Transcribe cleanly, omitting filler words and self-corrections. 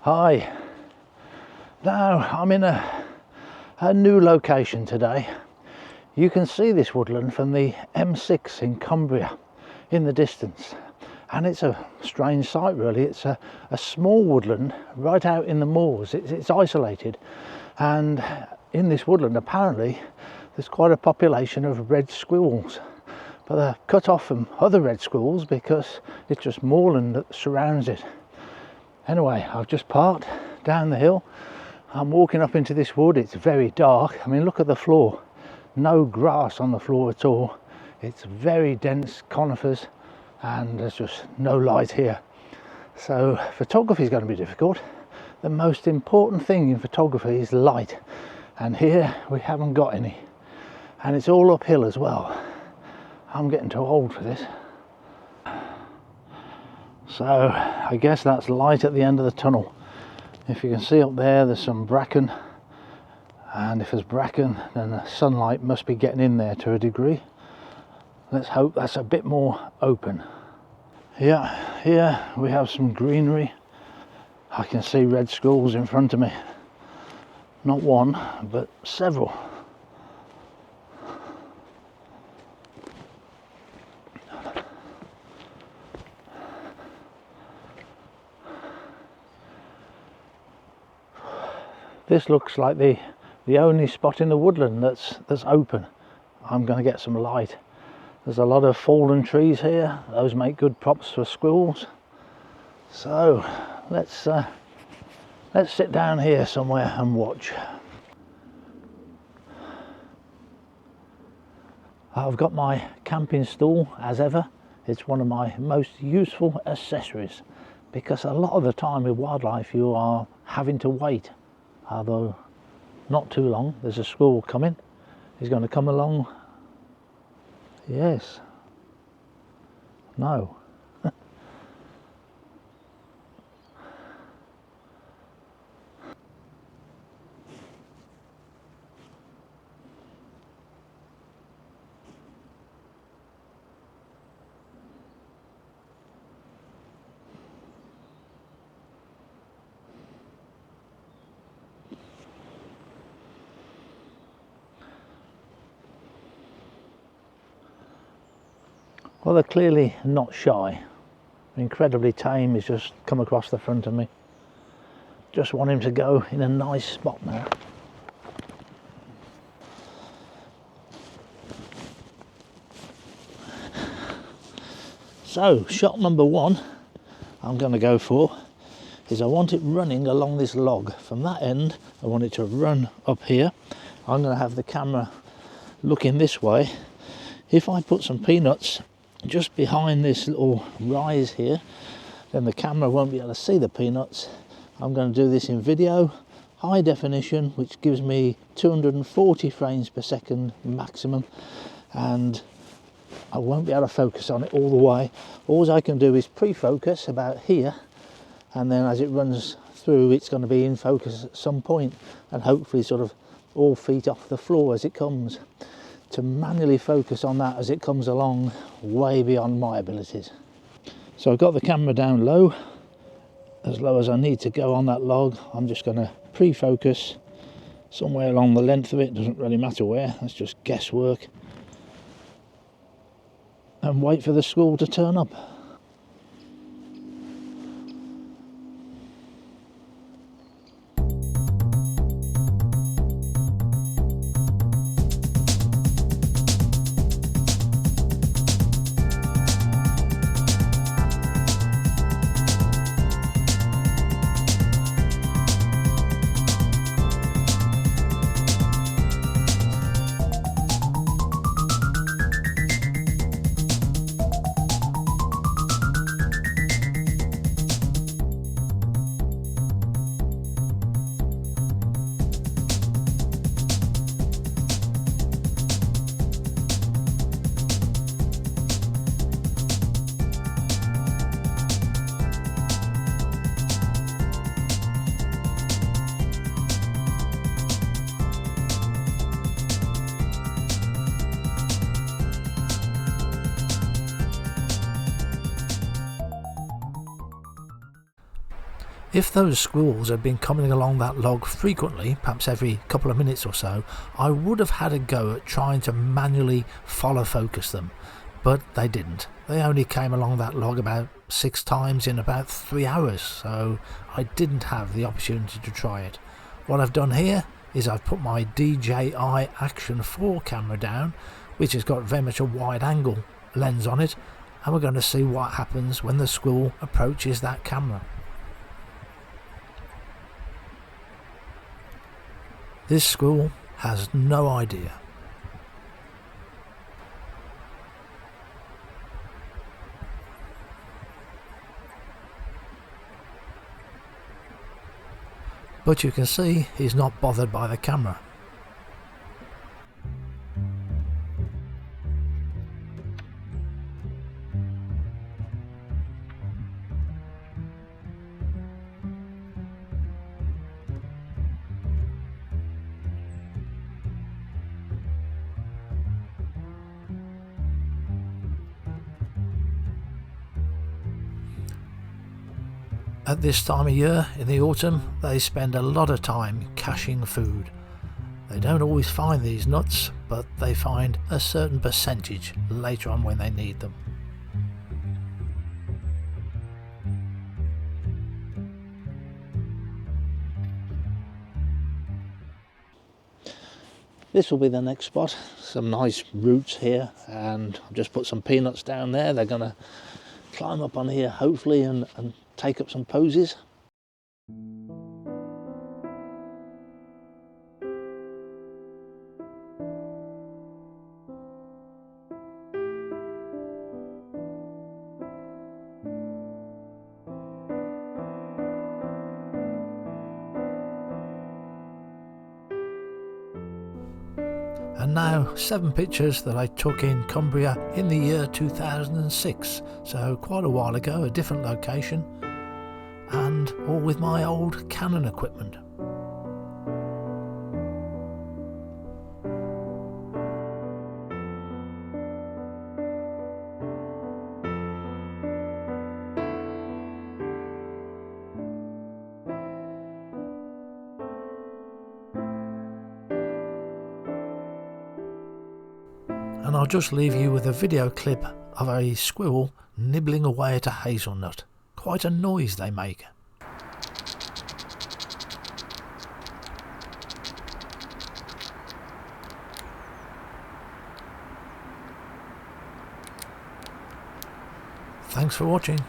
Hi. Now I'm in a new location today. You can see this woodland from the M6 in Cumbria in the distance, and it's a strange sight really. It's a small woodland right out in the moors. It's isolated, and in this woodland apparently there's quite a population of red squirrels, but they're cut off from other red squirrels because it's just moorland that surrounds it. Anyway, I've just parked down the hill. I'm walking up into this wood. It's very dark. I mean, look at the floor. No grass on the floor at all. It's very dense conifers and there's just no light here. So photography is going to be difficult. The most important thing in photography is light, and here we haven't got any, and it's all uphill as well. I'm getting too old for this. So I guess that's light at the end of the tunnel. If you can see up there, there's some bracken, and if there's bracken then the sunlight must be getting in there to a degree. Let's hope that's a bit more open. Yeah, here we have some greenery. I can see red squirrels in front of me. Not one, but several. This looks like the only spot in the woodland that's open. I'm going to get some light. There's a lot of fallen trees here. Those make good props for squirrels. So let's sit down here somewhere and watch. I've got my camping stool as ever. It's one of my most useful accessories, because a lot of the time with wildlife you are having to wait. Although not too long. There's a squirrel coming. He's going to come along. Yes. No. Well, they're clearly not shy. Incredibly tame. He's just come across the front of me. Just want him to go in a nice spot now. So, shot number one I'm going to go for is I want it running along this log. From that end, I want it to run up here. I'm going to have the camera looking this way. If I put some peanuts just behind this little rise here, then the camera won't be able to see the peanuts. I'm going to do this in video, high definition, which gives me 240 frames per second maximum, and I won't be able to focus on it all the way. All I can do is pre-focus about here, and then as it runs through it's going to be in focus at some point, and hopefully sort of all feet off the floor as it comes. To manually focus on that as it comes along, way beyond my abilities. So I've got the camera down low as I need to go on that log. I'm just going to pre-focus somewhere along the length of it, doesn't really matter where, that's just guesswork, and wait for the squirrel to turn up. If those squirrels had been coming along that log frequently, perhaps every couple of minutes or so, I would have had a go at trying to manually follow focus them, but they didn't. They only came along that log about 6 times in about 3 hours, so I didn't have the opportunity to try it. What I've done here is I've put my DJI Action 4 camera down, which has got very much a wide angle lens on it, and we're going to see what happens when the squirrel approaches that camera. This squirrel has no idea. But you can see he's not bothered by the camera. At this time of year, in the autumn, they spend a lot of time caching food. They don't always find these nuts, but they find a certain percentage later on when they need them. This will be the next spot. Some nice roots here, and I've just put some peanuts down there. They're going to climb up on here hopefully and take up some poses. And now 7 pictures that I took in Cumbria in the year 2006, so quite a while ago, a different location, and all with my old Canon equipment. And I'll just leave you with a video clip of a squirrel nibbling away at a hazelnut. Quite a noise they make. Thanks for watching.